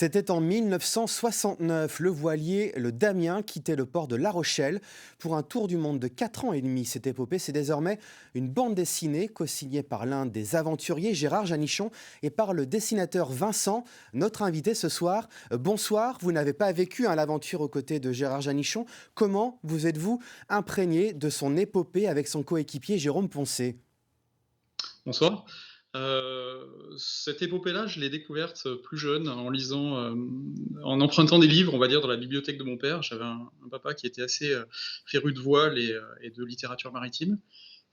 C'était en 1969. Le voilier, le Damien, quittait le port de La Rochelle pour un tour du monde de 4 ans et demi. Cette épopée, c'est désormais une bande dessinée co-signée par l'un des aventuriers, Gérard Janichon, et par le dessinateur Vincent, notre invité ce soir. Bonsoir, vous n'avez pas vécu l'aventure aux côtés de Gérard Janichon. Comment vous êtes-vous imprégné de son épopée avec son coéquipier Jérôme Poncé ? Bonsoir. Cette épopée-là, je l'ai découverte plus jeune en lisant, en empruntant des livres, on va dire, dans la bibliothèque de mon père. J'avais un papa qui était assez féru de voile et de littérature maritime.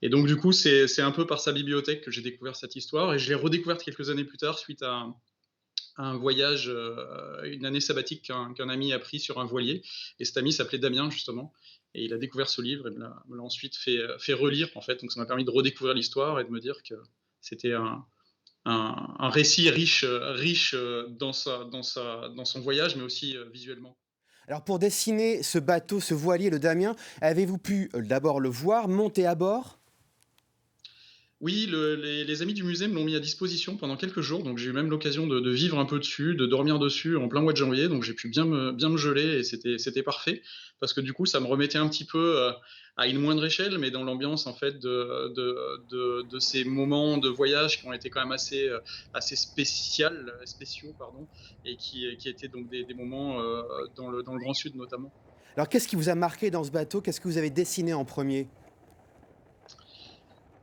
Et donc, du coup, c'est un peu par sa bibliothèque que j'ai découvert cette histoire. Et je l'ai redécouverte quelques années plus tard suite à un voyage, une année sabbatique qu'un ami a pris sur un voilier. Et cet ami s'appelait Damien, justement. Et il a découvert ce livre et me l'a ensuite fait relire, en fait. Donc, ça m'a permis de redécouvrir l'histoire et de me dire que c'était un récit riche dans son voyage, mais aussi visuellement. Alors pour dessiner ce bateau, ce voilier, le Damien, avez-vous pu d'abord le voir, monter à bord ? Oui, les amis du musée me l'ont mis à disposition pendant quelques jours, donc j'ai eu même l'occasion de vivre un peu dessus, de dormir dessus en plein mois de janvier, donc j'ai pu bien me geler et c'était parfait, parce que du coup ça me remettait un petit peu à une moindre échelle, mais dans l'ambiance en fait de ces moments de voyage qui ont été quand même assez spéciaux, pardon, et qui étaient donc des moments dans le Grand Sud notamment. Alors qu'est-ce qui vous a marqué dans ce bateau ? Qu'est-ce que vous avez dessiné en premier ?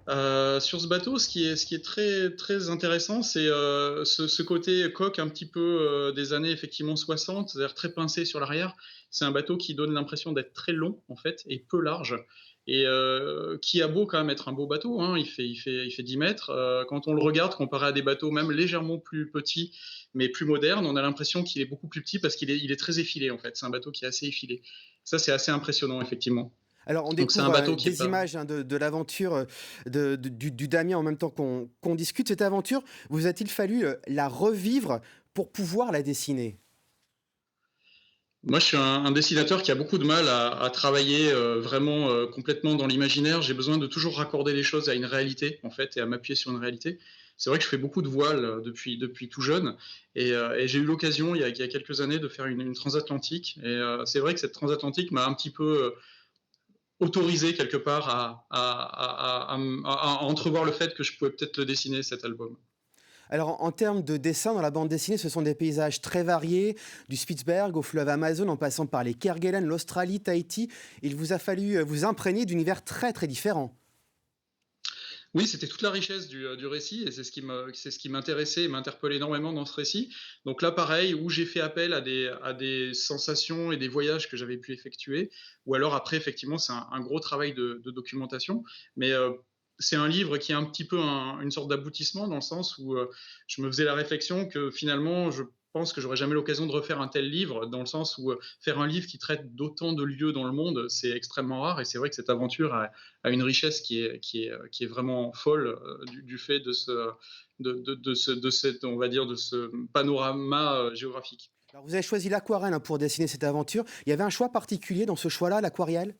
Sur ce bateau, ce qui est très, très intéressant, c'est, ce côté coque un petit peu, des années effectivement 60, c'est-à-dire très pincé sur l'arrière. C'est un bateau qui donne l'impression d'être très long, en fait, et peu large, et qui a beau quand même être un beau bateau, hein, il fait 10 mètres. Quand on le regarde comparé à des bateaux même légèrement plus petits, mais plus modernes, on a l'impression qu'il est beaucoup plus petit parce qu'il est très effilé, en fait. C'est un bateau qui est assez effilé. Ça, c'est assez impressionnant effectivement. Alors on Donc c'est un découvre bateau qui est des pas. images de l'aventure du Damien en même temps qu'on discute. Cette aventure, vous a-t-il fallu la revivre pour pouvoir la dessiner ? Moi, je suis un dessinateur qui a beaucoup de mal à travailler vraiment complètement dans l'imaginaire. J'ai besoin de toujours raccorder les choses à une réalité, en fait, et à m'appuyer sur une réalité. C'est vrai que je fais beaucoup de voile depuis tout jeune, et j'ai eu l'occasion, il y a quelques années, de faire une transatlantique. Et c'est vrai que cette transatlantique m'a un petit peu autorisé, quelque part, à entrevoir le fait que je pouvais peut-être le dessiner, cet album. Alors en termes de dessin, dans la bande dessinée, ce sont des paysages très variés, du Spitzberg au fleuve Amazon, en passant par les Kerguelen, l'Australie, Tahiti. Il vous a fallu vous imprégner d'univers très très différents. Oui, c'était toute la richesse du récit, et c'est ce qui m'intéressait et m'interpellait énormément dans ce récit. Donc là, pareil, où j'ai fait appel à des sensations et des voyages que j'avais pu effectuer, ou alors après, effectivement, c'est un gros travail de documentation. Mais c'est un livre qui est un petit peu une sorte d'aboutissement, dans le sens où je me faisais la réflexion que finalement, je pense que j'aurais jamais l'occasion de refaire un tel livre, dans le sens où faire un livre qui traite d'autant de lieux dans le monde, c'est extrêmement rare. Et c'est vrai que cette aventure a une richesse qui est vraiment folle, du fait on va dire, de ce panorama géographique. Alors vous avez choisi l'aquarelle pour dessiner cette aventure. Il y avait un choix particulier dans ce choix-là, l'aquarelle ?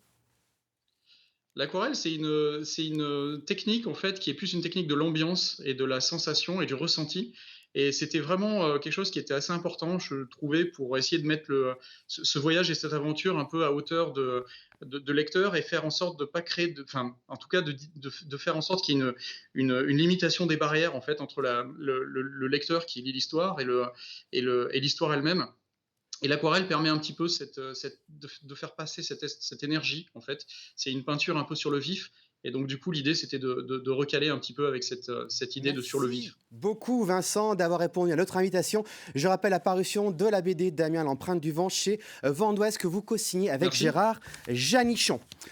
L'aquarelle, c'est une technique, en fait, qui est plus une technique de l'ambiance et de la sensation et du ressenti. Et c'était vraiment quelque chose qui était assez important, je trouvais, pour essayer de mettre ce voyage et cette aventure un peu à hauteur de lecteur, et faire en sorte de ne pas créer, enfin, en tout cas, de faire en sorte qu'il y ait une limitation des barrières, en fait, entre le lecteur qui lit l'histoire et l'histoire elle-même. Et l'aquarelle permet un petit peu de faire passer cette énergie, en fait. C'est une peinture un peu sur le vif. Et donc, du coup, l'idée, c'était de recaler un petit peu avec cette idée de sur le Merci vif. beaucoup Vincent d'avoir répondu à notre invitation. Je rappelle la parution de la BD Damien l'empreinte du vent chez Vent d'Ouest que vous co-signez avec Merci. Gérard Janichon.